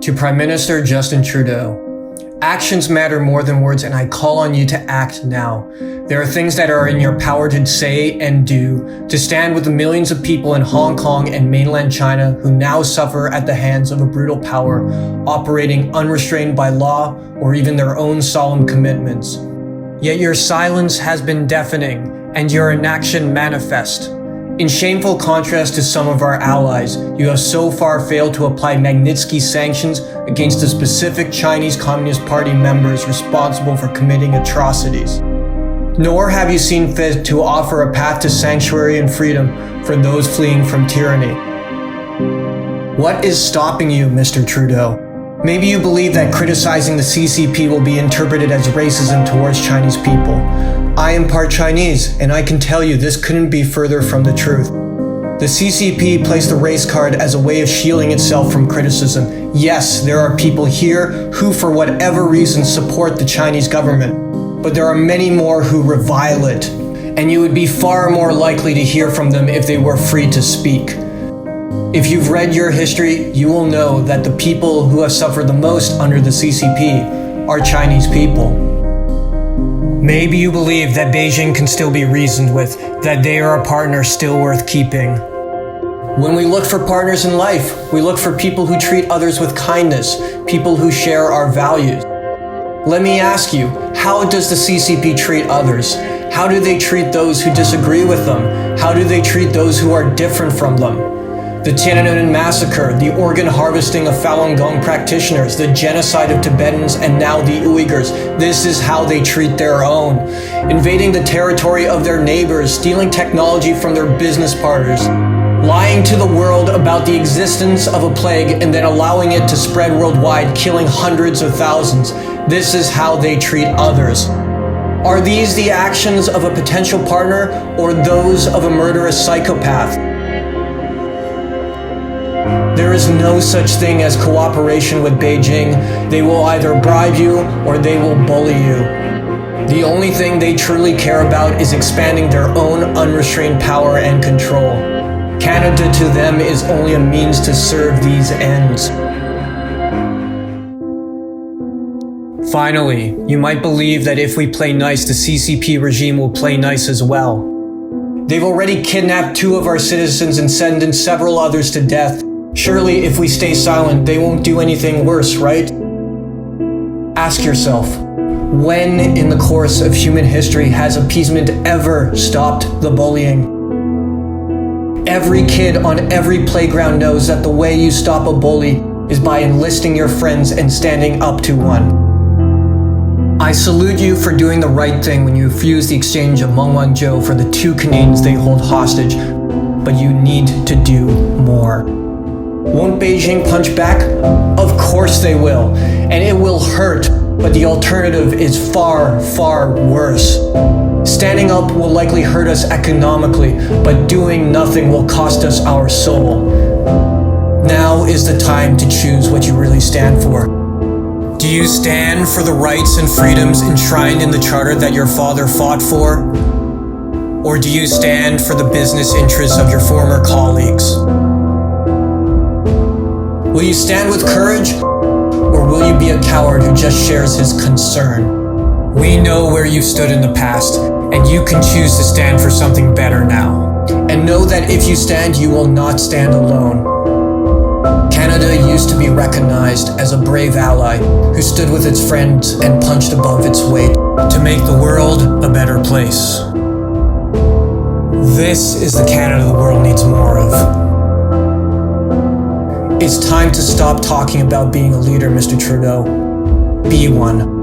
To Prime Minister Justin Trudeau, actions matter more than words, and I call on you to act now. There are things that are in your power to say and do, to stand with the millions of people in Hong Kong and mainland China who now suffer at the hands of a brutal power, operating unrestrained by law or even their own solemn commitments. Yet your silence has been deafening, and your inaction manifest. In shameful contrast to some of our allies, you have so far failed to apply Magnitsky sanctions against the specific Chinese Communist Party members responsible for committing atrocities. Nor have you seen fit to offer a path to sanctuary and freedom for those fleeing from tyranny. What is stopping you, Mr. Trudeau? Maybe you believe that criticizing the CCP will be interpreted as racism towards Chinese people. I am part Chinese, and I can tell you this couldn't be further from the truth. The CCP plays the race card as a way of shielding itself from criticism. Yes, there are people here who, for whatever reason, support the Chinese government, but there are many more who revile it, and you would be far more likely to hear from them if they were free to speak. If you've read your history, you will know that the people who have suffered the most under the CCP are Chinese people. Maybe you believe that Beijing can still be reasoned with, that they are a partner still worth keeping. When we look for partners in life, we look for people who treat others with kindness, people who share our values. Let me ask you, how does the CCP treat others? How do they treat those who disagree with them? How do they treat those who are different from them? The Tiananmen massacre, the organ harvesting of Falun Gong practitioners, the genocide of Tibetans, and now the Uyghurs. This is how they treat their own. Invading the territory of their neighbors, stealing technology from their business partners, lying to the world about the existence of a plague and then allowing it to spread worldwide, killing hundreds of thousands. This is how they treat others. Are these the actions of a potential partner or those of a murderous psychopath? There is no such thing as cooperation with Beijing. They will either bribe you or they will bully you. The only thing they truly care about is expanding their own unrestrained power and control. Canada to them is only a means to serve these ends. Finally, you might believe that if we play nice, the CCP regime will play nice as well. They've already kidnapped 2 of our citizens and sentenced several others to death. Surely, if we stay silent, they won't do anything worse, right? Ask yourself, when in the course of human history has appeasement ever stopped the bullying? Every kid on every playground knows that the way you stop a bully is by enlisting your friends and standing up to one. I salute you for doing the right thing when you refused the exchange of Meng Wanzhou for the 2 Canadians they hold hostage, but you need to do more. Won't Beijing punch back? Of course they will, and it will hurt, but the alternative is far, far worse. Standing up will likely hurt us economically, but doing nothing will cost us our soul. Now is the time to choose what you really stand for. Do you stand for the rights and freedoms enshrined in the charter that your father fought for? Or do you stand for the business interests of your former colleagues? Will you stand with courage, or will you be a coward who just shares his concern? We know where you stood in the past, and you can choose to stand for something better now. And know that if you stand, you will not stand alone. Canada used to be recognized as a brave ally who stood with its friends and punched above its weight to make the world a better place. This is the Canada the world needs more of. It's time to stop talking about being a leader, Mr. Trudeau. Be one.